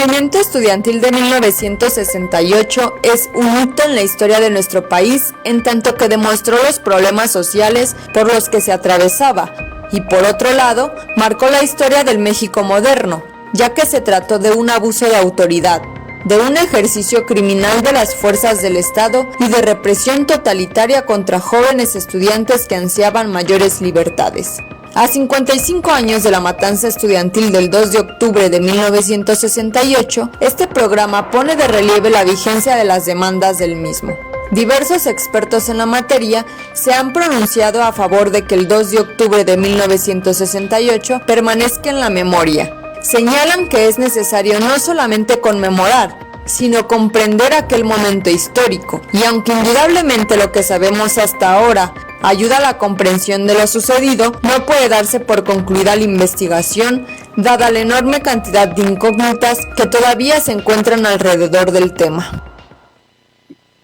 movimiento estudiantil de 1968 es un hito en la historia de nuestro país, en tanto que demostró los problemas sociales por los que se atravesaba, y por otro lado, marcó la historia del México moderno, ya que se trató de un abuso de autoridad, de un ejercicio criminal de las fuerzas del Estado y de represión totalitaria contra jóvenes estudiantes que ansiaban mayores libertades. A 55 años de la matanza estudiantil del 2 de octubre de 1968, este programa pone de relieve la vigencia de las demandas del mismo. Diversos expertos en la materia se han pronunciado a favor de que el 2 de octubre de 1968 permanezca en la memoria. Señalan que es necesario no solamente conmemorar, sino comprender aquel momento histórico, y aunque indudablemente lo que sabemos hasta ahora ayuda a la comprensión de lo sucedido, no puede darse por concluida la investigación, dada la enorme cantidad de incógnitas que todavía se encuentran alrededor del tema.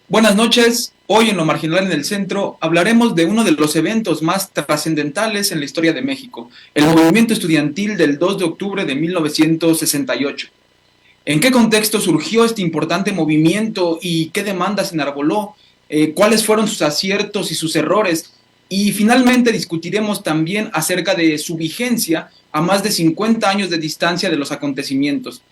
Buenas noches, hoy en Lo Marginal en el Centro hablaremos de uno de los eventos más trascendentales en la historia de México, el movimiento estudiantil del 2 de octubre de 1968. ¿En qué contexto surgió este importante movimiento y qué demandas enarboló? ¿Cuáles fueron sus aciertos y sus errores? Y finalmente discutiremos también acerca de su vigencia a más de 50 años de distancia de los acontecimientos.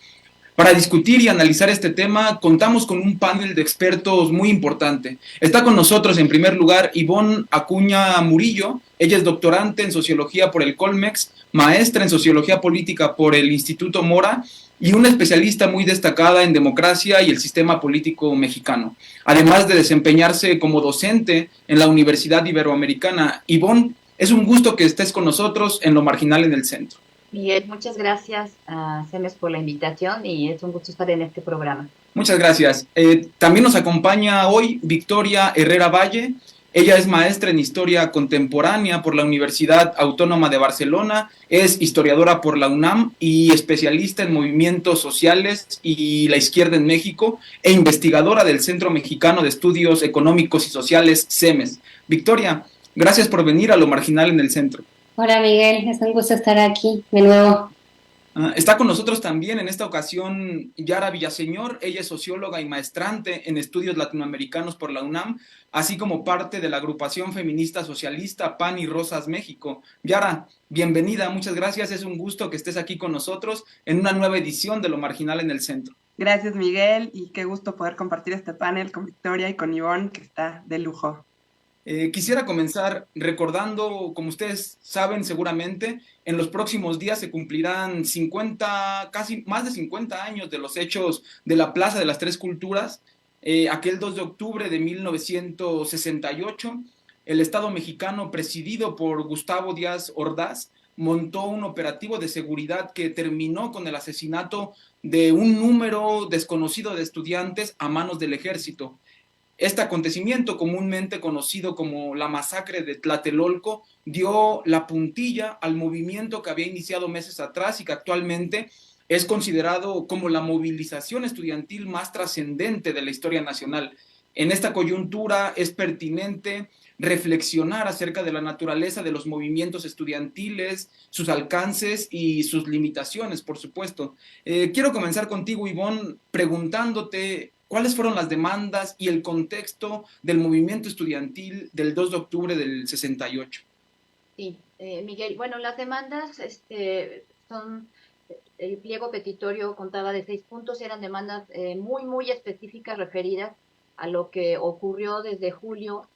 Para discutir y analizar este tema, contamos con un panel de expertos muy importante. Está con nosotros, en primer lugar, Ivonne Acuña Murillo. Ella es doctorante en Sociología por el Colmex, maestra en Sociología Política por el Instituto Mora y una especialista muy destacada en democracia y el sistema político mexicano. Además de desempeñarse como docente en la Universidad Iberoamericana. Ivonne, es un gusto que estés con nosotros en Lo Marginal en el Centro. Miguel, muchas gracias a CEMES por la invitación y es un gusto estar en este programa. Muchas gracias. También nos acompaña hoy Victoria Herrera Valle. Ella es maestra en Historia Contemporánea por la Universidad Autónoma de Barcelona, es historiadora por la UNAM y especialista en movimientos sociales y la izquierda en México e investigadora del Centro Mexicano de Estudios Económicos y Sociales, CEMES. Victoria, gracias por venir a Lo Marginal en el Centro. Hola Miguel, es un gusto estar aquí de nuevo. Está con nosotros también en esta ocasión Yara Villaseñor. Ella es socióloga y maestrante en estudios latinoamericanos por la UNAM, así como parte de la agrupación feminista socialista PAN y Rosas México. Yara, bienvenida, muchas gracias, es un gusto que estés aquí con nosotros en una nueva edición de Lo Marginal en el Centro. Gracias Miguel, y qué gusto poder compartir este panel con Victoria y con Ivonne, que está de lujo. Quisiera comenzar recordando, como ustedes saben seguramente, en los próximos días se cumplirán 50, casi más de 50 años de los hechos de la Plaza de las Tres Culturas. Aquel 2 de octubre de 1968, el Estado mexicano, presidido por Gustavo Díaz Ordaz, montó un operativo de seguridad que terminó con el asesinato de un número desconocido de estudiantes a manos del ejército. Este acontecimiento, comúnmente conocido como la masacre de Tlatelolco, dio la puntilla al movimiento que había iniciado meses atrás y que actualmente es considerado como la movilización estudiantil más trascendente de la historia nacional. En esta coyuntura es pertinente reflexionar acerca de la naturaleza de los movimientos estudiantiles, sus alcances y sus limitaciones, por supuesto. Quiero comenzar contigo, Ivonne, preguntándote ¿cuáles fueron las demandas y el contexto del movimiento estudiantil del 2 de octubre del 68? Sí, Miguel, bueno, las demandas son, el pliego petitorio contaba de 6 puntos, eran demandas muy específicas referidas a lo que ocurrió desde julio,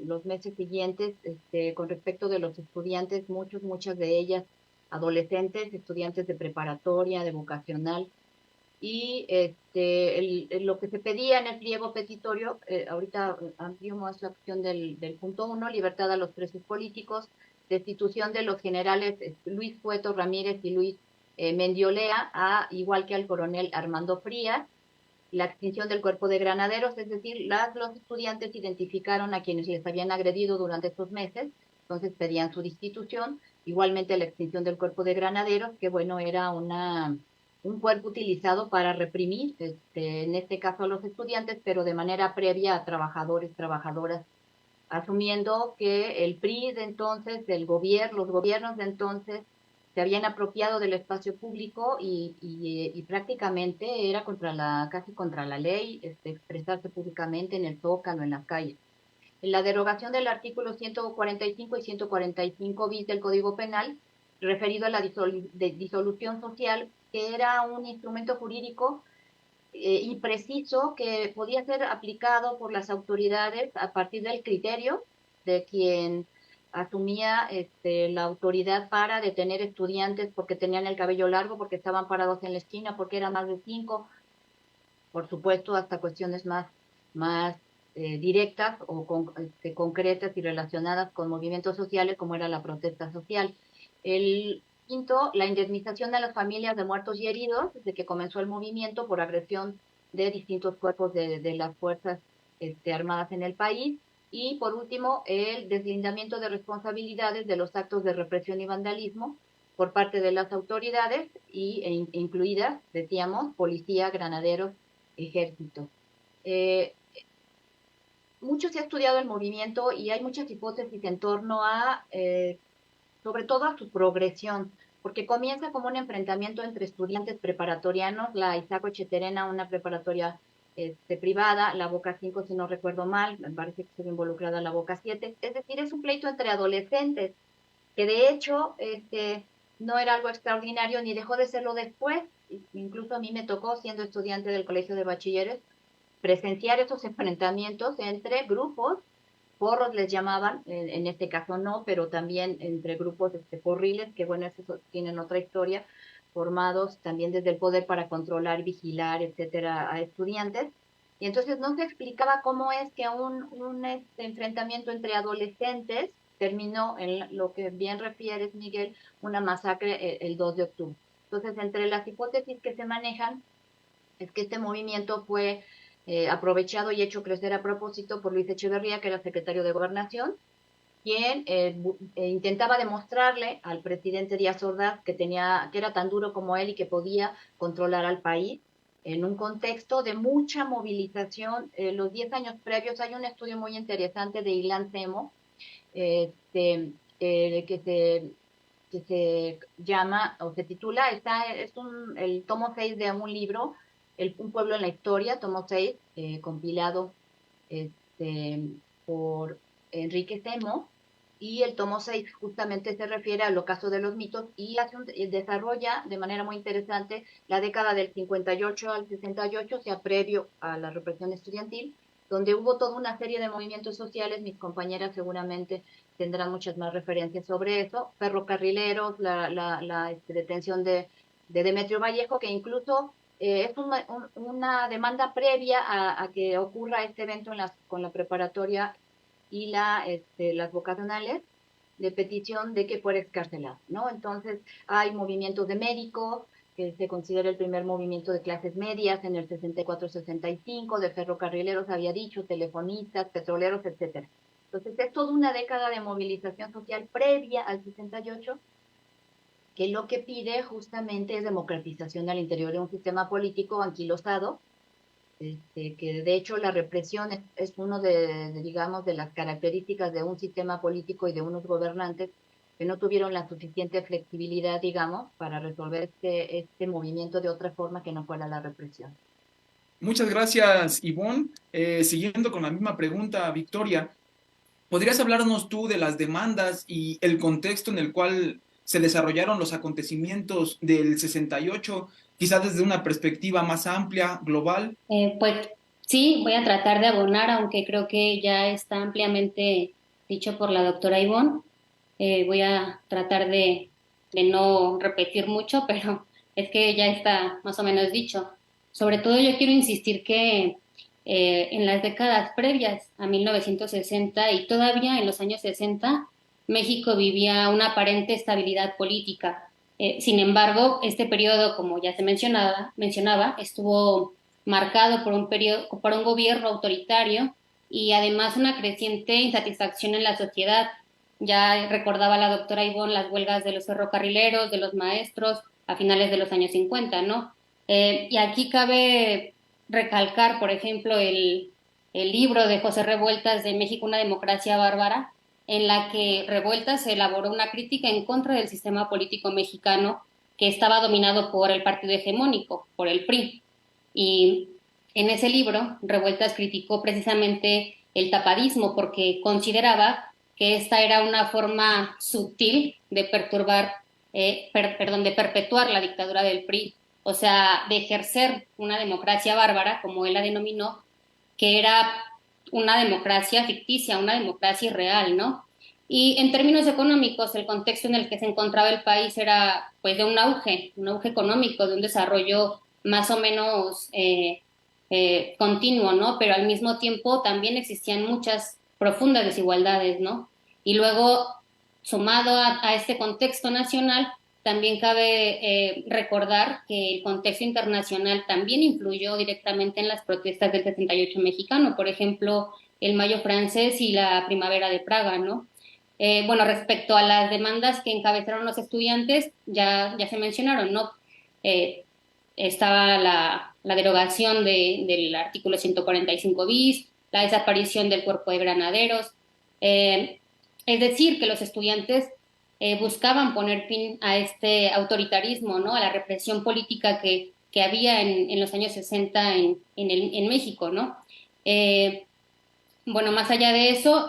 los meses siguientes, con respecto de los estudiantes, muchas de ellas adolescentes, estudiantes de preparatoria, de vocacional. Y lo que se pedía en el pliego petitorio, ahorita amplio más la opción del punto 1, libertad a los presos políticos, destitución de los generales Luis Cueto Ramírez y Luis Mendiolea, igual que al coronel Armando Frías, la extinción del cuerpo de granaderos, es decir, los estudiantes identificaron a quienes les habían agredido durante estos meses, entonces pedían su destitución, igualmente la extinción del cuerpo de granaderos, que bueno, era un cuerpo utilizado para reprimir, en este caso a los estudiantes, pero de manera previa a trabajadores, trabajadoras, asumiendo que el PRI de entonces, los gobiernos de entonces, se habían apropiado del espacio público y prácticamente era casi contra la ley expresarse públicamente en el Zócalo, en las calles. La derogación del artículo 145 y 145 bis del Código Penal, referido a la disolución social, que era un instrumento jurídico impreciso que podía ser aplicado por las autoridades a partir del criterio de quien asumía la autoridad para detener estudiantes porque tenían el cabello largo, porque estaban parados en la esquina, porque eran más de 5, por supuesto, hasta cuestiones más directas o concretas y relacionadas con movimientos sociales, como era la protesta social. El quinto, la indemnización a las familias de muertos y heridos, desde que comenzó el movimiento por agresión de distintos cuerpos de las fuerzas armadas en el país. Y por último, el deslindamiento de responsabilidades de los actos de represión y vandalismo por parte de las autoridades, incluidas, decíamos, policía, granaderos, ejército. Mucho se ha estudiado el movimiento y hay muchas hipótesis en torno a, sobre todo a su progresión, porque comienza como un enfrentamiento entre estudiantes preparatorianos, la Isaac Echeterena, una preparatoria privada, la Boca 5, si no recuerdo mal, me parece que estuvo involucrada la Boca 7, es decir, es un pleito entre adolescentes, que de hecho no era algo extraordinario ni dejó de serlo después. Incluso a mí me tocó, siendo estudiante del colegio de bachilleres, presenciar esos enfrentamientos entre grupos, porros les llamaban, en este caso no, pero también entre grupos porriles, que bueno, esos tienen otra historia, formados también desde el poder para controlar, vigilar, etcétera, a estudiantes. Y entonces no se explicaba cómo es que un enfrentamiento entre adolescentes terminó en lo que bien refieres, Miguel, una masacre el 2 de octubre. Entonces, entre las hipótesis que se manejan es que este movimiento fue aprovechado y hecho crecer a propósito por Luis Echeverría, que era secretario de Gobernación, quien intentaba demostrarle al presidente Díaz Ordaz que era tan duro como él y que podía controlar al país en un contexto de mucha movilización. Los 10 años previos hay un estudio muy interesante de Ilan Semo, que se llama o se titula, el tomo 6 de un libro, Un pueblo en la historia, tomo 6, compilado por Enrique Semo, y el tomo 6 justamente se refiere al ocaso de los mitos y desarrolla de manera muy interesante la década del 58 al 68, o sea, previo a la represión estudiantil, donde hubo toda una serie de movimientos sociales. Mis compañeras seguramente tendrán muchas más referencias sobre eso, ferrocarrileros, la detención de Demetrio Vallejo, que incluso es una demanda previa a que ocurra este evento con la preparatoria y las vocacionales, de petición de que fuera excarcelado, ¿no? Entonces hay movimientos de médicos, que se considera el primer movimiento de clases medias en el 64-65, de ferrocarrileros, había dicho, telefonistas, petroleros, etcétera. Entonces es toda una década de movilización social previa al 68, que lo que pide justamente es democratización al interior de un sistema político anquilosado, que de hecho la represión es uno digamos, de las características de un sistema político y de unos gobernantes que no tuvieron la suficiente flexibilidad, digamos, para resolver este movimiento de otra forma que no fuera la represión. Muchas gracias, Ivonne. Siguiendo con la misma pregunta, Victoria, ¿podrías hablarnos tú de las demandas y el contexto en el cual se desarrollaron los acontecimientos del 68, quizás desde una perspectiva más amplia, global? Pues sí, voy a tratar de abonar, aunque creo que ya está ampliamente dicho por la doctora Ivonne. Voy a tratar de no repetir mucho, pero es que ya está más o menos dicho. Sobre todo yo quiero insistir que en las décadas previas a 1960 y todavía en los años 60, México vivía una aparente estabilidad política. Sin embargo, este periodo, como ya se mencionaba, estuvo marcado por un gobierno autoritario y además una creciente insatisfacción en la sociedad. Ya recordaba la doctora Ivonne las huelgas de los ferrocarrileros, de los maestros a finales de los años 50, ¿no? Y aquí cabe recalcar, por ejemplo, el libro de José Revueltas de México, una democracia bárbara, en la que Revueltas se elaboró una crítica en contra del sistema político mexicano que estaba dominado por el partido hegemónico, por el PRI. Y en ese libro, Revueltas criticó precisamente el tapadismo porque consideraba que esta era una forma sutil de de perpetuar la dictadura del PRI, o sea, de ejercer una democracia bárbara, como él la denominó, que era una democracia ficticia, una democracia irreal, ¿no? Y en términos económicos, el contexto en el que se encontraba el país era pues de un auge económico, de un desarrollo más o menos continuo, ¿no? Pero al mismo tiempo también existían muchas profundas desigualdades, ¿no? Y luego, sumado a este contexto nacional, también cabe recordar que el contexto internacional también influyó directamente en las protestas del 68 mexicano, por ejemplo, el Mayo francés y la Primavera de Praga, ¿no? Bueno, respecto a las demandas que encabezaron los estudiantes, ya se mencionaron, ¿no? Estaba la derogación del artículo 145 bis, la desaparición del cuerpo de granaderos, es decir, que los estudiantes buscaban poner fin a este autoritarismo, ¿no? A la represión política que había en los años 60 en México, ¿no? Bueno, más allá de eso,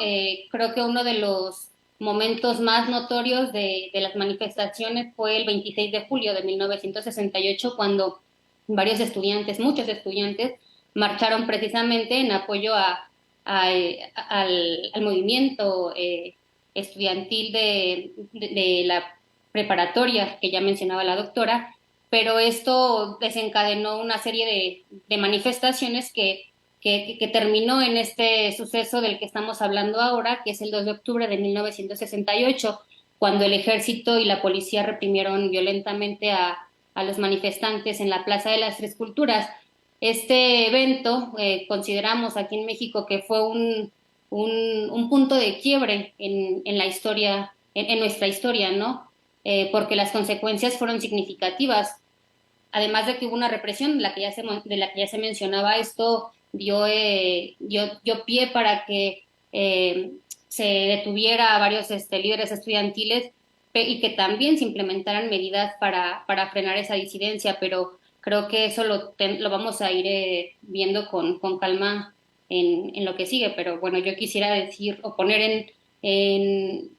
creo que uno de los momentos más notorios de las manifestaciones fue el 26 de julio de 1968, cuando varios estudiantes, muchos estudiantes, marcharon precisamente en apoyo al movimiento estudiantil de la preparatoria que ya mencionaba la doctora, pero esto desencadenó una serie de manifestaciones que terminó en este suceso del que estamos hablando ahora, que es el 2 de octubre de 1968, cuando el ejército y la policía reprimieron violentamente a los manifestantes en la Plaza de las Tres Culturas. Este evento consideramos aquí en México que fue un punto de quiebre en la historia, en nuestra historia, ¿no? Porque las consecuencias fueron significativas. Además de que hubo una represión de la que ya se mencionaba, esto dio pie para que se detuviera a varios líderes estudiantiles y que también se implementaran medidas para frenar esa disidencia, pero creo que eso lo vamos a ir viendo con calma en lo que sigue. Pero bueno, yo quisiera decir o poner en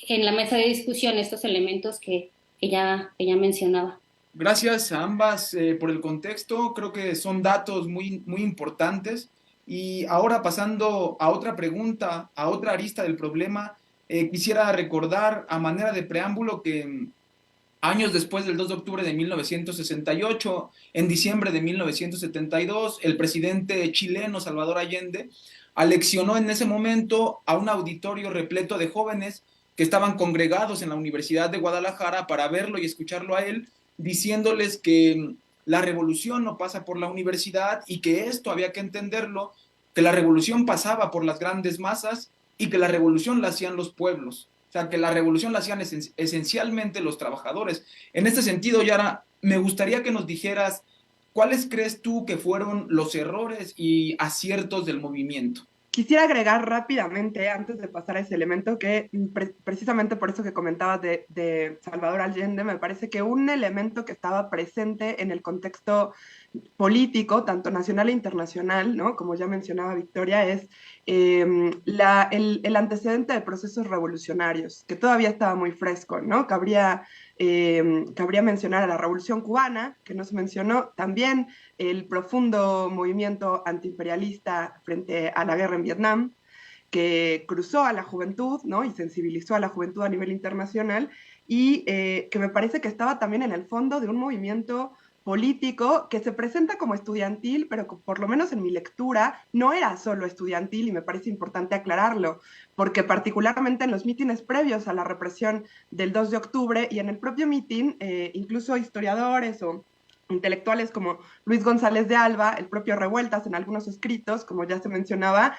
la mesa de discusión estos elementos que ya mencionaba. Gracias a ambas por el contexto, creo que son datos muy, muy importantes. Y ahora pasando a otra pregunta, a otra arista del problema, quisiera recordar a manera de preámbulo que años después del 2 de octubre de 1968, en diciembre de 1972, el presidente chileno Salvador Allende aleccionó en ese momento a un auditorio repleto de jóvenes que estaban congregados en la Universidad de Guadalajara para verlo y escucharlo a él, diciéndoles que la revolución no pasa por la universidad y que esto había que entenderlo, que la revolución pasaba por las grandes masas y que la revolución la hacían los pueblos. O sea, que la revolución la hacían esencialmente los trabajadores. En este sentido, Yara, me gustaría que nos dijeras cuáles crees tú que fueron los errores y aciertos del movimiento. Quisiera agregar rápidamente, antes de pasar a ese elemento, que precisamente por eso que comentabas de Salvador Allende, me parece que un elemento que estaba presente en el contexto político, tanto nacional e internacional, ¿no? Como ya mencionaba Victoria, es el antecedente de procesos revolucionarios, que todavía estaba muy fresco, ¿no? Cabría mencionar a la Revolución Cubana, que no se mencionó, también el profundo movimiento antiimperialista frente a la guerra en Vietnam, que cruzó a la juventud, ¿no? Y sensibilizó a la juventud a nivel internacional, y que me parece que estaba también en el fondo de un movimiento político que se presenta como estudiantil, pero por lo menos en mi lectura no era solo estudiantil, y me parece importante aclararlo, porque particularmente en los mítines previos a la represión del 2 de octubre y en el propio mitin, incluso historiadores o intelectuales como Luis González de Alba, el propio Revueltas, en algunos escritos, como ya se mencionaba,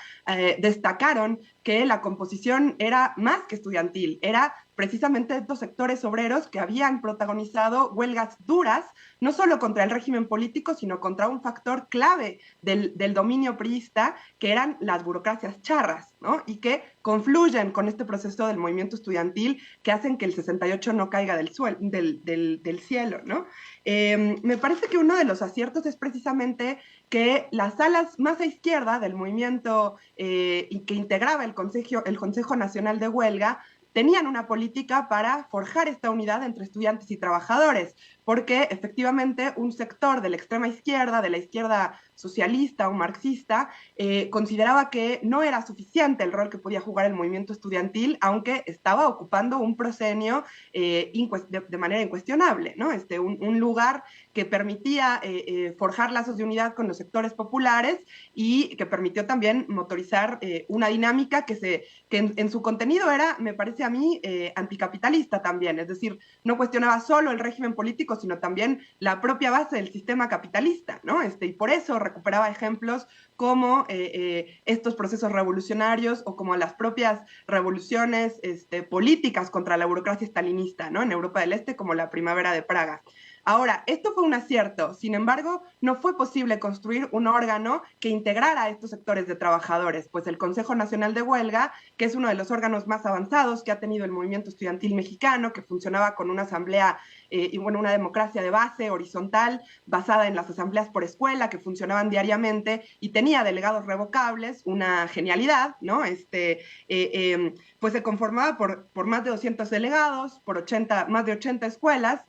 destacaron que la composición era más que estudiantil, era precisamente estos sectores obreros que habían protagonizado huelgas duras, no solo contra el régimen político, sino contra un factor clave del dominio priista, que eran las burocracias charras, ¿no? Y que confluyen con este proceso del movimiento estudiantil que hacen que el 68 no caiga del cielo, ¿no? Me parece que uno de los aciertos es precisamente que las alas más a izquierda del movimiento y que integraba el Consejo Nacional de Huelga tenían una política para forjar esta unidad entre estudiantes y trabajadores, porque efectivamente un sector de la extrema izquierda, de la izquierda socialista o marxista, consideraba que no era suficiente el rol que podía jugar el movimiento estudiantil, aunque estaba ocupando un proscenio de manera incuestionable, ¿no? Un lugar que permitía forjar lazos de unidad con los sectores populares y que permitió también motorizar una dinámica que en su contenido era, me parece a mí, anticapitalista también, es decir, no cuestionaba solo el régimen político, sino también la propia base del sistema capitalista, ¿no? Y por eso recuperaba ejemplos como estos procesos revolucionarios o como las propias revoluciones políticas contra la burocracia stalinista, ¿no? En Europa del Este, como la Primavera de Praga. Ahora, esto fue un acierto, sin embargo, no fue posible construir un órgano que integrara a estos sectores de trabajadores, pues el Consejo Nacional de Huelga, que es uno de los órganos más avanzados que ha tenido el movimiento estudiantil mexicano, que funcionaba con una asamblea y bueno, una democracia de base, horizontal, basada en las asambleas por escuela, que funcionaban diariamente y tenía delegados revocables, una genialidad, ¿no? Pues se conformaba por más de 200 delegados, por más de 80 escuelas,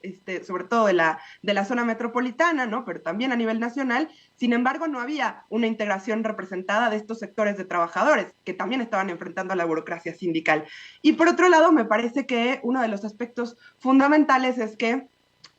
sobre todo de la zona metropolitana, ¿no? Pero también a nivel nacional. Sin embargo, no había una integración representada de estos sectores de trabajadores que también estaban enfrentando a la burocracia sindical. Y por otro lado, me parece que uno de los aspectos fundamentales es que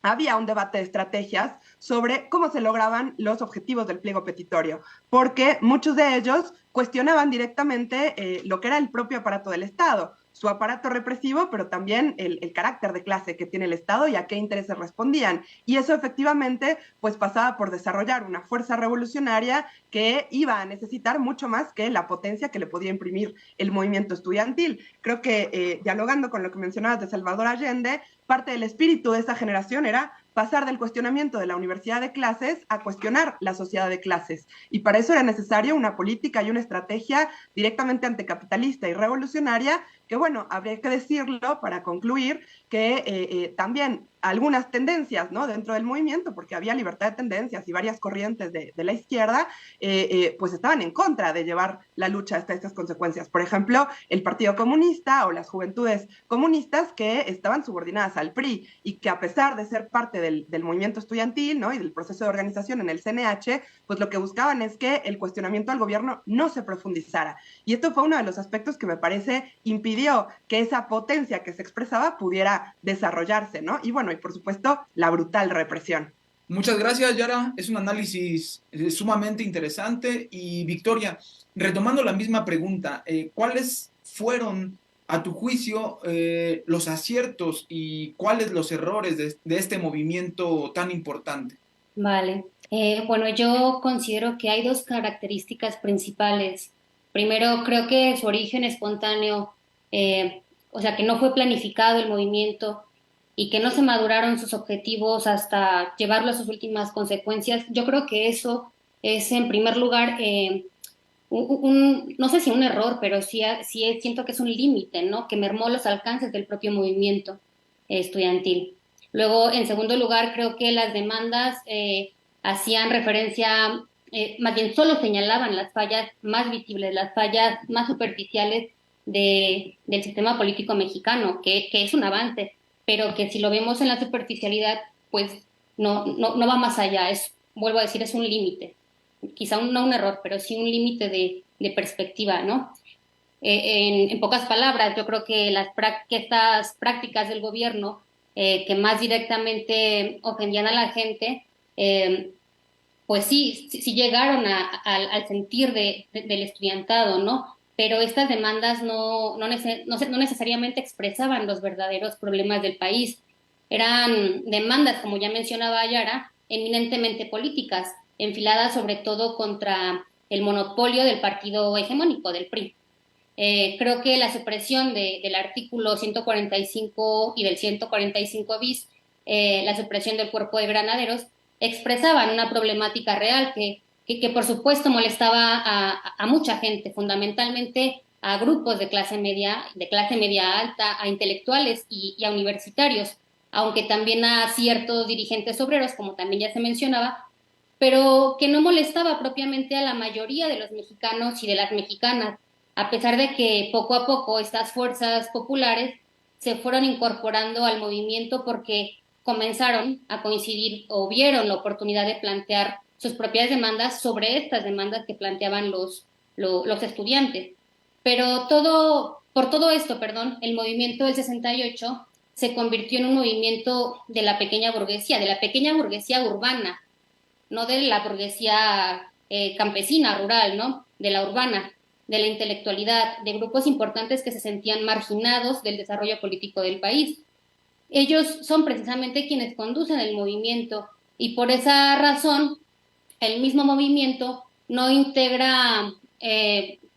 había un debate de estrategias sobre cómo se lograban los objetivos del pliego petitorio, porque muchos de ellos cuestionaban directamente lo que era el propio aparato del Estado, su aparato represivo, pero también el carácter de clase que tiene el Estado y a qué intereses respondían. Y eso efectivamente pues pasaba por desarrollar una fuerza revolucionaria que iba a necesitar mucho más que la potencia que le podía imprimir el movimiento estudiantil. Creo que dialogando con lo que mencionabas de Salvador Allende, parte del espíritu de esa generación era pasar del cuestionamiento de la universidad de clases a cuestionar la sociedad de clases. Y para eso era necesario una política y una estrategia directamente anticapitalista y revolucionaria, que bueno, habría que decirlo para concluir que también algunas tendencias, ¿no? Dentro del movimiento, porque había libertad de tendencias y varias corrientes de la izquierda, pues estaban en contra de llevar la lucha hasta estas consecuencias. Por ejemplo, el Partido Comunista o las juventudes comunistas que estaban subordinadas al PRI y que a pesar de ser parte del movimiento estudiantil, ¿no? Y del proceso de organización en el CNH, pues lo que buscaban es que el cuestionamiento al gobierno no se profundizara. Y esto fue uno de los aspectos que me parece impidió que esa potencia que se expresaba pudiera desarrollarse, ¿no? Y bueno, y por supuesto, la brutal represión. Muchas gracias, Yara. Es un análisis sumamente interesante. Y Victoria, retomando la misma pregunta, ¿cuáles fueron, a tu juicio, los aciertos y cuáles los errores de este movimiento tan importante? Vale. Bueno, yo considero que hay dos características principales. Primero, creo que su origen espontáneo, o sea, que no fue planificado el movimiento y que no se maduraron sus objetivos hasta llevarlo a sus últimas consecuencias. Yo creo que eso es, en primer lugar, no sé si un error, pero siento que es un límite, ¿no? Que mermó los alcances del propio movimiento estudiantil. Luego, en segundo lugar, creo que las demandas hacían referencia, más bien solo señalaban las fallas más visibles, las fallas más superficiales del sistema político mexicano, que es un avance, pero que si lo vemos en la superficialidad, pues no va más allá, vuelvo a decir, es un límite. Quizá no un error, pero sí un límite de perspectiva, ¿no? En pocas palabras, yo creo que estas prácticas del gobierno que más directamente ofendían a la gente, pues sí llegaron al sentir del estudiantado, ¿no? Pero estas demandas no necesariamente expresaban los verdaderos problemas del país. Eran demandas, como ya mencionaba Yara, eminentemente políticas, enfiladas sobre todo contra el monopolio del partido hegemónico, del PRI. Creo que la supresión del artículo 145 y del 145 bis, la supresión del cuerpo de granaderos, expresaban una problemática real que por supuesto molestaba a mucha gente, fundamentalmente a grupos de clase media alta, a intelectuales y a universitarios, aunque también a ciertos dirigentes obreros, como también ya se mencionaba, pero que no molestaba propiamente a la mayoría de los mexicanos y de las mexicanas, a pesar de que poco a poco estas fuerzas populares se fueron incorporando al movimiento porque comenzaron a coincidir o vieron la oportunidad de plantear sus propias demandas sobre estas demandas que planteaban los estudiantes. Pero por todo esto, el movimiento del 68 se convirtió en un movimiento de la pequeña burguesía urbana, no de la burguesía campesina, rural, ¿no? De la urbana, de la intelectualidad, de grupos importantes que se sentían marginados del desarrollo político del país. Ellos son precisamente quienes conducen el movimiento y por esa razón el mismo movimiento no integra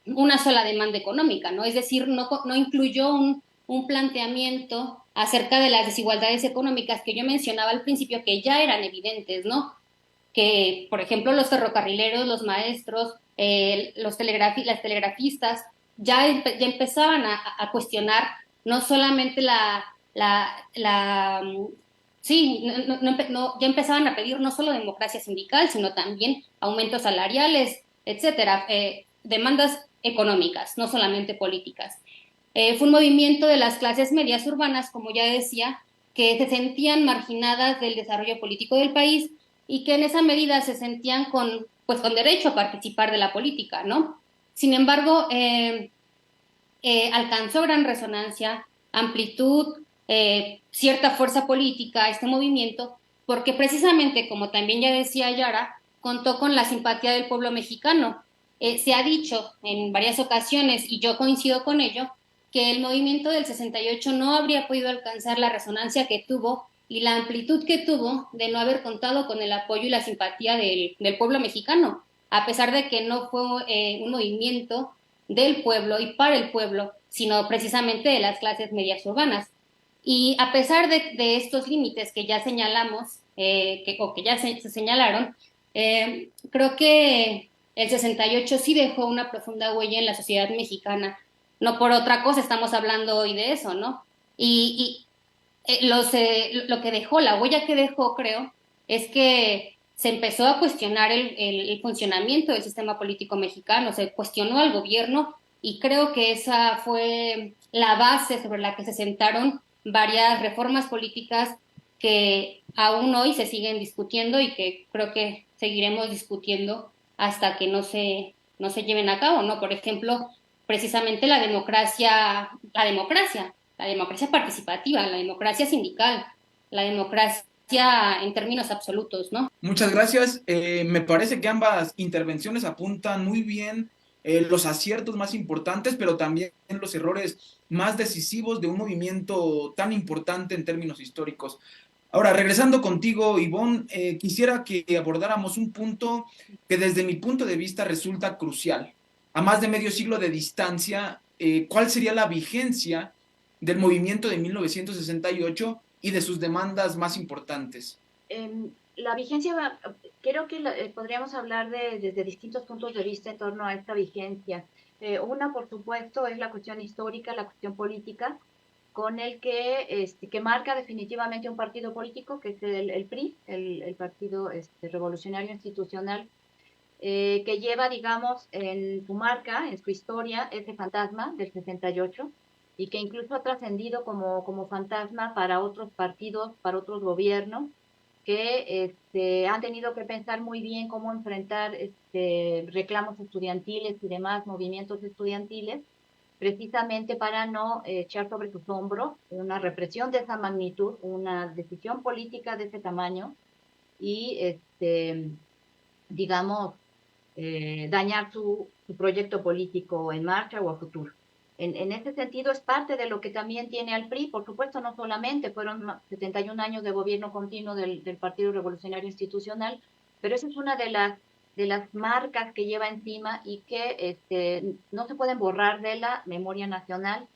una sola demanda económica, ¿no? Es decir, no incluyó un planteamiento acerca de las desigualdades económicas que yo mencionaba al principio, que ya eran evidentes, ¿no? Que, por ejemplo, los ferrocarrileros, los maestros, las telegrafistas, ya empezaban a cuestionar no solamente sí, ya empezaban a pedir no solo democracia sindical, sino también aumentos salariales, etcétera, demandas económicas, no solamente políticas. Fue un movimiento de las clases medias urbanas, como ya decía, que se sentían marginadas del desarrollo político del país y que en esa medida se sentían con derecho a participar de la política, ¿no? Sin embargo, alcanzó gran resonancia, amplitud, cierta fuerza política este movimiento, porque precisamente, como también ya decía Yara, contó con la simpatía del pueblo mexicano. Se ha dicho en varias ocasiones, y yo coincido con ello, que el movimiento del 68 no habría podido alcanzar la resonancia que tuvo y la amplitud que tuvo de no haber contado con el apoyo y la simpatía del pueblo mexicano, a pesar de que no fue un movimiento del pueblo y para el pueblo, sino precisamente de las clases medias urbanas. Y a pesar de estos límites que ya señalamos, que ya se señalaron, creo que el 68 sí dejó una profunda huella en la sociedad mexicana. No por otra cosa estamos hablando hoy de eso, ¿no? Lo que dejó, la huella que dejó, creo, es que se empezó a cuestionar el funcionamiento del sistema político mexicano, se cuestionó al gobierno y creo que esa fue la base sobre la que se sentaron varias reformas políticas que aún hoy se siguen discutiendo y que creo que seguiremos discutiendo hasta que no se lleven a cabo, ¿no? Por ejemplo, precisamente la democracia participativa, la democracia sindical, la democracia en términos absolutos, ¿no? Muchas gracias. Me parece que ambas intervenciones apuntan muy bien los aciertos más importantes, pero también los errores más decisivos de un movimiento tan importante en términos históricos. Ahora, regresando contigo, Ivonne, quisiera que abordáramos un punto que desde mi punto de vista resulta crucial. A más de medio siglo de distancia, ¿cuál sería la vigencia del movimiento de 1968 y de sus demandas más importantes? La vigencia, creo que podríamos hablar desde distintos puntos de vista en torno a esta vigencia. Una, por supuesto, es la cuestión histórica, la cuestión política, con el que marca definitivamente un partido político, que es el PRI, el Partido Revolucionario Institucional, que lleva, digamos, en su marca, en su historia, ese fantasma del 68, y que incluso ha trascendido como fantasma para otros partidos, para otros gobiernos, que han tenido que pensar muy bien cómo enfrentar reclamos estudiantiles y demás movimientos estudiantiles, precisamente para no echar sobre sus hombros una represión de esa magnitud, una decisión política de ese tamaño y, digamos, dañar su proyecto político en marcha o a futuro. en ese sentido es parte de lo que también tiene al PRI, por supuesto no solamente, fueron 71 años de gobierno continuo del Partido Revolucionario Institucional, pero esa es una de las marcas que lleva encima y que no se pueden borrar de la memoria nacional,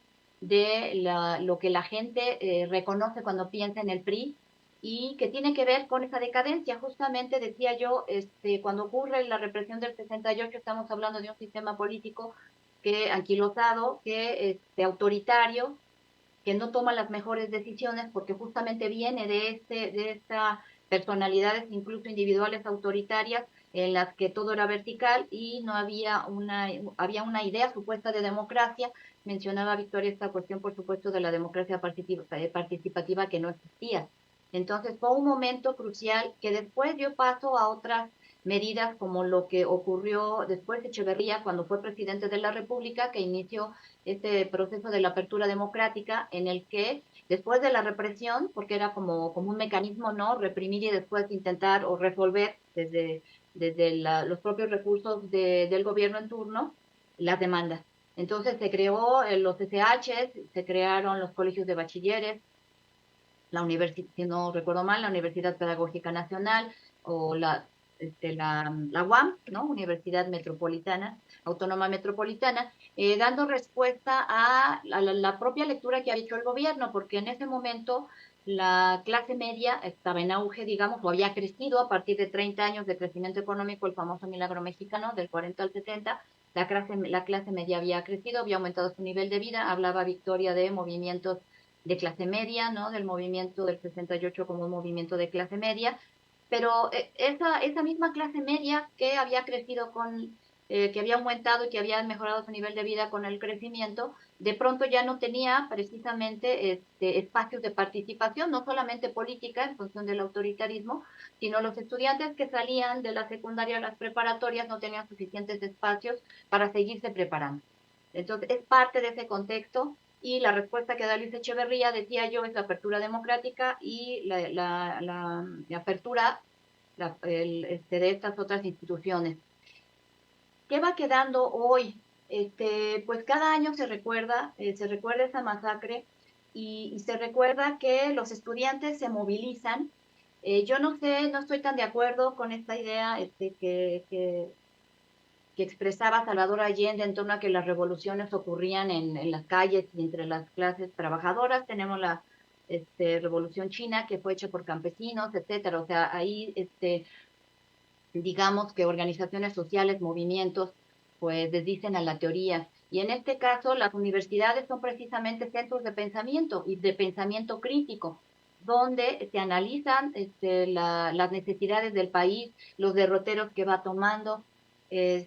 de lo que la gente reconoce cuando piensa en el PRI, y que tiene que ver con esa decadencia. Justamente decía yo, cuando ocurre la represión del 68, estamos hablando de un sistema político que anquilosado, que autoritario, que no toma las mejores decisiones porque justamente viene de estas personalidades incluso individuales autoritarias en las que todo era vertical y no había había una idea supuesta de democracia. Mencionaba Victoria esta cuestión, por supuesto, de la democracia participativa que no existía. Entonces fue un momento crucial que después dio paso a otras medidas como lo que ocurrió después de Echeverría cuando fue presidente de la República, que inició este proceso de la apertura democrática en el que después de la represión, porque era como un mecanismo, ¿no? Reprimir y después intentar o resolver desde los propios recursos del gobierno en turno las demandas. Entonces se creó los SH, se crearon los colegios de bachilleres, la universidad, si no recuerdo mal, la Universidad Pedagógica Nacional o la UAM, ¿no? Universidad Metropolitana, Autónoma Metropolitana, dando respuesta a la propia lectura que había hecho el gobierno, porque en ese momento la clase media estaba en auge, digamos, o había crecido a partir de 30 años de crecimiento económico, el famoso milagro mexicano, del 40 al 70, la clase media había crecido, había aumentado su nivel de vida, hablaba Victoria de movimientos de clase media, ¿no? Del movimiento del 68 como un movimiento de clase media, pero esa misma clase media que había crecido que había aumentado y que había mejorado su nivel de vida con el crecimiento, de pronto ya no tenía precisamente espacios de participación, no solamente política en función del autoritarismo, sino los estudiantes que salían de la secundaria a las preparatorias no tenían suficientes espacios para seguirse preparando. Entonces, es parte de ese contexto. Y la respuesta que da Luis Echeverría, decía yo, es la apertura democrática y la apertura de estas otras instituciones. ¿Qué va quedando hoy? Pues cada año se recuerda esa masacre y se recuerda que los estudiantes se movilizan. Yo no estoy tan de acuerdo con esta idea que expresaba Salvador Allende en torno a que las revoluciones ocurrían en las calles y entre las clases trabajadoras. Tenemos la revolución china que fue hecha por campesinos, etcétera. O sea, ahí digamos que organizaciones sociales, movimientos, pues desdicen a la teoría. Y en este caso, las universidades son precisamente centros de pensamiento y de pensamiento crítico, donde se analizan las necesidades del país, los derroteros que va tomando,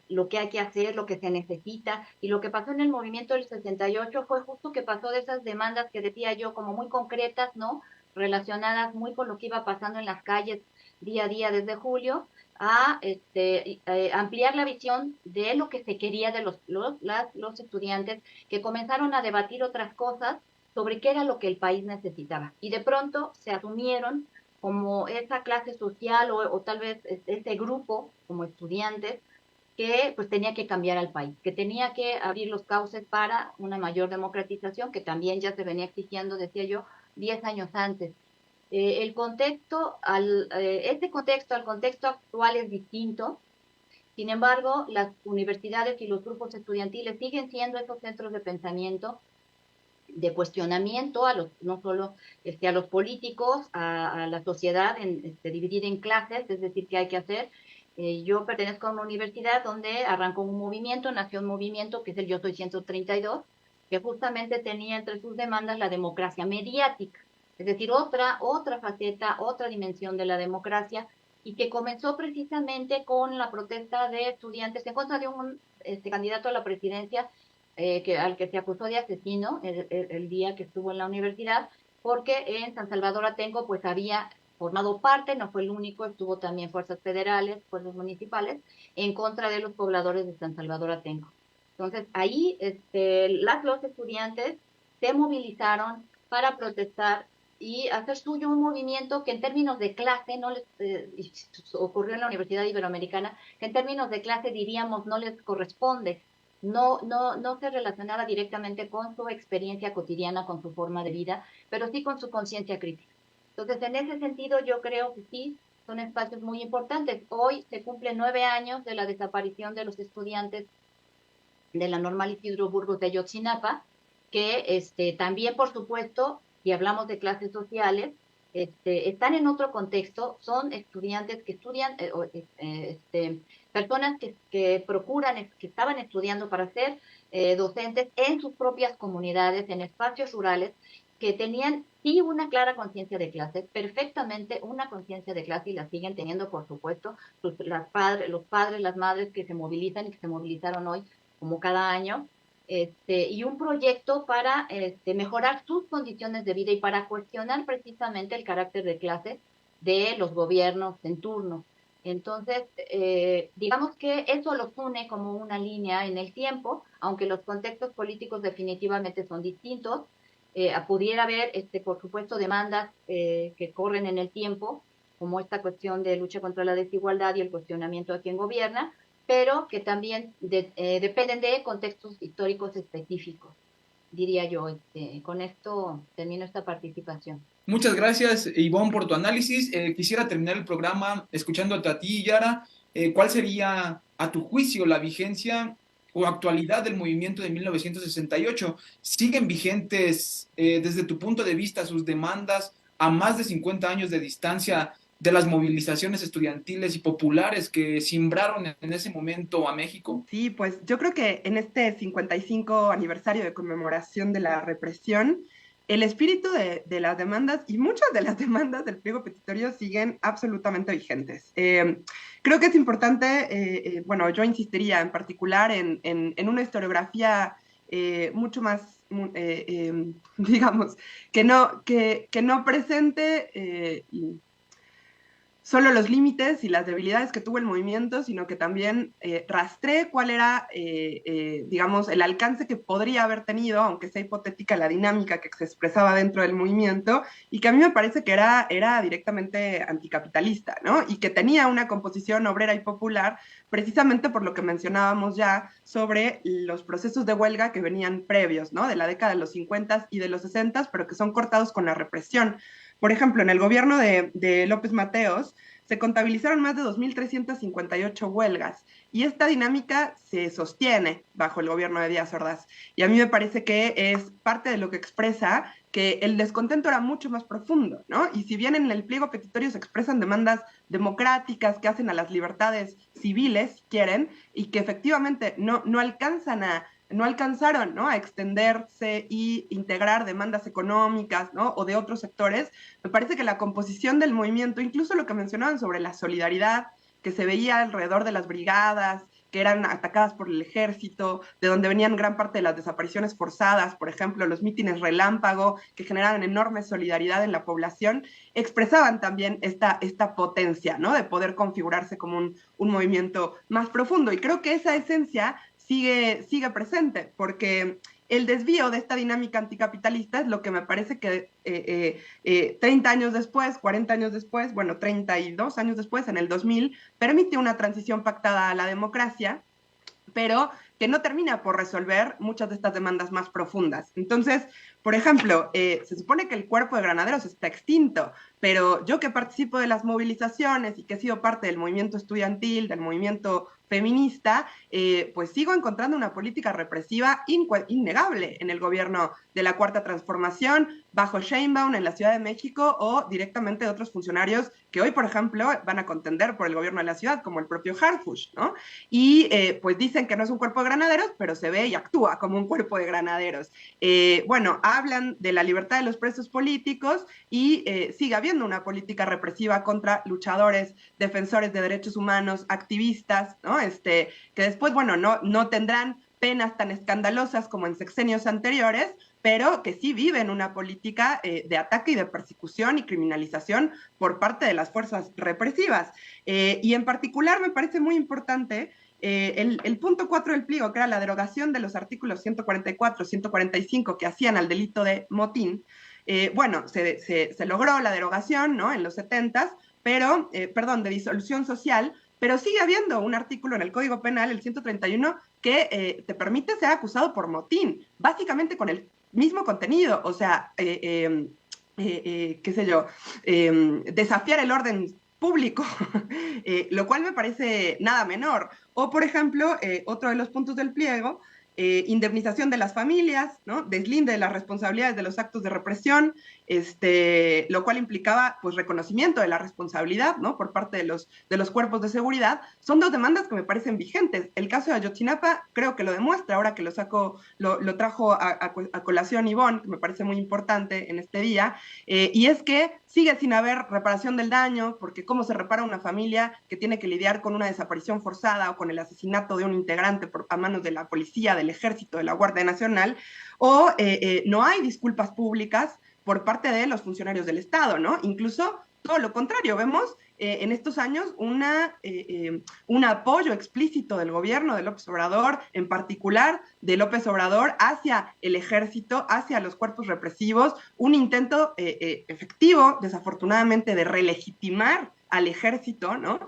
lo que hay que hacer, lo que se necesita. Y lo que pasó en el movimiento del 68 fue justo que pasó de esas demandas que decía yo como muy concretas, ¿no? Relacionadas muy con lo que iba pasando en las calles día a día desde julio, a ampliar la visión de lo que se quería de los estudiantes, que comenzaron a debatir otras cosas sobre qué era lo que el país necesitaba. Y de pronto se asumieron como esa clase social o tal vez ese grupo como estudiantes que pues tenía que cambiar al país, que tenía que abrir los cauces para una mayor democratización, que también ya se venía exigiendo, decía yo, 10 años antes. El contexto, este contexto al contexto actual es distinto. Sin embargo, las universidades y los grupos estudiantiles siguen siendo esos centros de pensamiento, de cuestionamiento no solo a los políticos, a la sociedad, dividida en clases, es decir, qué hay que hacer. Yo pertenezco a una universidad donde arrancó un movimiento, nació un movimiento que es el Yo Soy 132, que justamente tenía entre sus demandas la democracia mediática, es decir, otra faceta, otra dimensión de la democracia, y que comenzó precisamente con la protesta de estudiantes en contra de un candidato a la presidencia al que se acusó de asesino el día que estuvo en la universidad, porque en San Salvador Atenco pues había formado parte, no fue el único, estuvo también fuerzas federales, fuerzas municipales, en contra de los pobladores de San Salvador Atenco. Entonces ahí los estudiantes se movilizaron para protestar y hacer suyo un movimiento que en términos de clase no les ocurrió en la Universidad Iberoamericana, que en términos de clase diríamos no les corresponde. no se relacionaba directamente con su experiencia cotidiana, con su forma de vida, pero sí con su conciencia crítica. Entonces, en ese sentido, yo creo que sí, son espacios muy importantes. Hoy se cumplen 9 años de la desaparición de los estudiantes de la Normal Isidro Burgos de Ayotzinapa, que también, por supuesto, si hablamos de clases sociales, están en otro contexto, son estudiantes que estudian, personas que procuran, que estaban estudiando para ser docentes en sus propias comunidades, en espacios rurales, que tenían sí una clara conciencia de clase, perfectamente una conciencia de clase, y la siguen teniendo, por supuesto, los padres, las madres que se movilizan y que se movilizaron hoy, como cada año, y un proyecto para mejorar sus condiciones de vida y para cuestionar precisamente el carácter de clase de los gobiernos en turno. Entonces, digamos que eso los une como una línea en el tiempo, aunque los contextos políticos definitivamente son distintos. Pudiera haber, por supuesto, demandas que corren en el tiempo, como esta cuestión de lucha contra la desigualdad y el cuestionamiento de quién gobierna, pero que también dependen de contextos históricos específicos, diría yo. Con esto termino esta participación. Muchas gracias, Ivonne, por tu análisis. Quisiera terminar el programa escuchándote a ti, Yara. ¿Cuál sería, a tu juicio, la vigencia o actualidad del movimiento de 1968? ¿Siguen vigentes, desde tu punto de vista, sus demandas a más de 50 años de distancia de las movilizaciones estudiantiles y populares que simbraron en ese momento a México? Sí, pues yo creo que en este 55 aniversario de conmemoración de la represión, el espíritu de las demandas y muchas de las demandas del pliego petitorio siguen absolutamente vigentes. Creo que es importante, bueno, yo insistiría en particular en una historiografía mucho más, digamos, que no presente solo los límites y las debilidades que tuvo el movimiento, sino que también rastree cuál era, digamos, el alcance que podría haber tenido, aunque sea hipotética, la dinámica que se expresaba dentro del movimiento, y que a mí me parece que era directamente anticapitalista, ¿no? Y que tenía una composición obrera y popular, precisamente por lo que mencionábamos ya sobre los procesos de huelga que venían previos, ¿no? De la década de los 50 y de los 60, pero que son cortados con la represión. Por ejemplo, en el gobierno de López Mateos se contabilizaron más de 2.358 huelgas y esta dinámica se sostiene bajo el gobierno de Díaz Ordaz. Y a mí me parece que es parte de lo que expresa que el descontento era mucho más profundo, ¿no? Y si bien en el pliego petitorio se expresan demandas democráticas que hacen a las libertades civiles, si quieren, y que efectivamente no alcanzaron, ¿no?, a extenderse y integrar demandas económicas, ¿no?, o de otros sectores, me parece que la composición del movimiento, incluso lo que mencionaban sobre la solidaridad que se veía alrededor de las brigadas, que eran atacadas por el ejército, de donde venían gran parte de las desapariciones forzadas, por ejemplo, los mítines relámpago, que generaban enorme solidaridad en la población, expresaban también esta potencia, ¿no?, de poder configurarse como un movimiento más profundo. Y creo que esa esencia sigue presente, porque el desvío de esta dinámica anticapitalista es lo que me parece que 30 años después, 40 años después, bueno, 32 años después, en el 2000, permite una transición pactada a la democracia, pero que no termina por resolver muchas de estas demandas más profundas. Entonces, por ejemplo, se supone que el cuerpo de granaderos está extinto, pero yo que participo de las movilizaciones y que he sido parte del movimiento estudiantil, del movimiento feminista, pues sigo encontrando una política represiva innegable en el gobierno de la Cuarta Transformación, bajo Sheinbaum en la Ciudad de México o directamente de otros funcionarios que hoy, por ejemplo, van a contender por el gobierno de la ciudad, como el propio Harfuch, ¿no? Y pues dicen que no es un cuerpo de granaderos, pero se ve y actúa como un cuerpo de granaderos. Bueno, hablan de la libertad de los presos políticos y sigue habiendo una política represiva contra luchadores, defensores de derechos humanos, activistas, ¿no? Que después, bueno, no tendrán penas tan escandalosas como en sexenios anteriores, pero que sí viven una política de ataque y de persecución y criminalización por parte de las fuerzas represivas. Y en particular me parece muy importante el punto 4 del pliego, que era la derogación de los artículos 144, 145 que hacían al delito de motín. Bueno, se logró la derogación, ¿no?, en los 70s, pero, de disolución social, pero sigue habiendo un artículo en el Código Penal, el 131, que te permite ser acusado por motín, básicamente con el mismo contenido, o sea, qué sé yo, desafiar el orden público, lo cual me parece nada menor. O, por ejemplo, otro de los puntos del pliego, indemnización de las familias, ¿no? Deslinde de las responsabilidades de los actos de represión, lo cual implicaba pues reconocimiento de la responsabilidad, ¿no? Por parte de los cuerpos de seguridad. Son dos demandas que me parecen vigentes. El caso de Ayotzinapa creo que lo demuestra, ahora que lo trajo a colación Ivonne, que me parece muy importante en este día, y es que sigue sin haber reparación del daño, porque cómo se repara una familia que tiene que lidiar con una desaparición forzada o con el asesinato de un integrante a manos de la policía, del ejército, de la Guardia Nacional, o no hay disculpas públicas por parte de los funcionarios del Estado, ¿no? Incluso todo lo contrario, vemos en estos años un apoyo explícito del gobierno de López Obrador, en particular de López Obrador hacia el ejército, hacia los cuerpos represivos, un intento efectivo, desafortunadamente, de relegitimar al ejército, ¿no?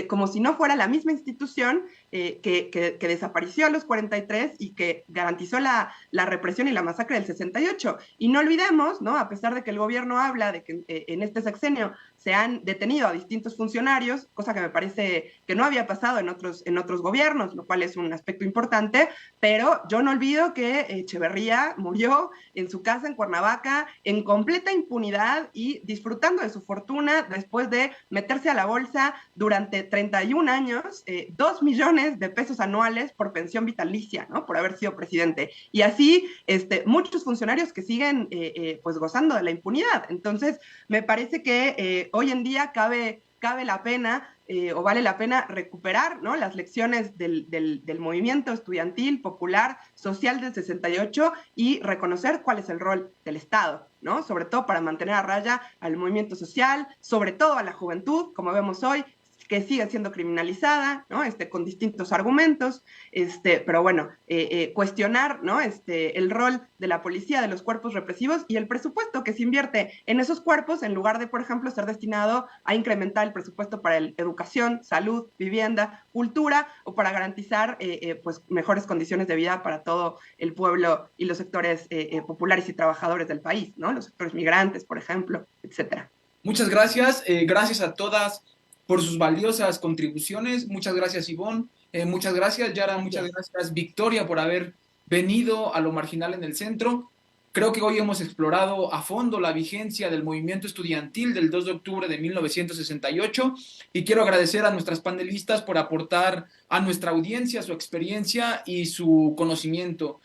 Como si no fuera la misma institución que desapareció a los 43 y que garantizó la represión y la masacre del 68. Y no olvidemos, ¿no? A pesar de que el gobierno habla de que en este sexenio se han detenido a distintos funcionarios, cosa que me parece que no había pasado en otros gobiernos, lo cual es un aspecto importante, pero yo no olvido que Echeverría murió en su casa en Cuernavaca en completa impunidad y disfrutando de su fortuna después de meterse a la bolsa durante 31 años, 2 millones de pesos anuales por pensión vitalicia, ¿no? Por haber sido presidente. Y así muchos funcionarios que siguen pues gozando de la impunidad. Entonces, me parece que hoy en día cabe la pena o vale la pena recuperar, ¿no? Las lecciones del movimiento estudiantil, popular, social del 68 y reconocer cuál es el rol del Estado, ¿no? Sobre todo para mantener a raya al movimiento social, sobre todo a la juventud, como vemos hoy, que sigue siendo criminalizada, ¿no? Con distintos argumentos, pero bueno, cuestionar, ¿no? El rol de la policía, de los cuerpos represivos y el presupuesto que se invierte en esos cuerpos en lugar de, por ejemplo, ser destinado a incrementar el presupuesto para educación, salud, vivienda, cultura o para garantizar pues mejores condiciones de vida para todo el pueblo y los sectores populares y trabajadores del país, ¿no? Los sectores migrantes, por ejemplo, etcétera. Muchas gracias, gracias a todas por sus valiosas contribuciones. Muchas gracias, Ivonne. Muchas gracias, Yara. Muchas gracias, Victoria, por haber venido a Lo Marginal en el Centro. Creo que hoy hemos explorado a fondo la vigencia del movimiento estudiantil del 2 de octubre de 1968 y quiero agradecer a nuestras panelistas por aportar a nuestra audiencia su experiencia y su conocimiento.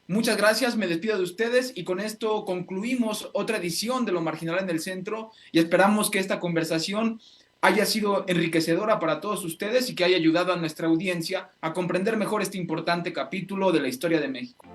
Muchas gracias, me despido de ustedes y con esto concluimos otra edición de Lo Marginal en el Centro y esperamos que esta conversación haya sido enriquecedora para todos ustedes y que haya ayudado a nuestra audiencia a comprender mejor este importante capítulo de la historia de México.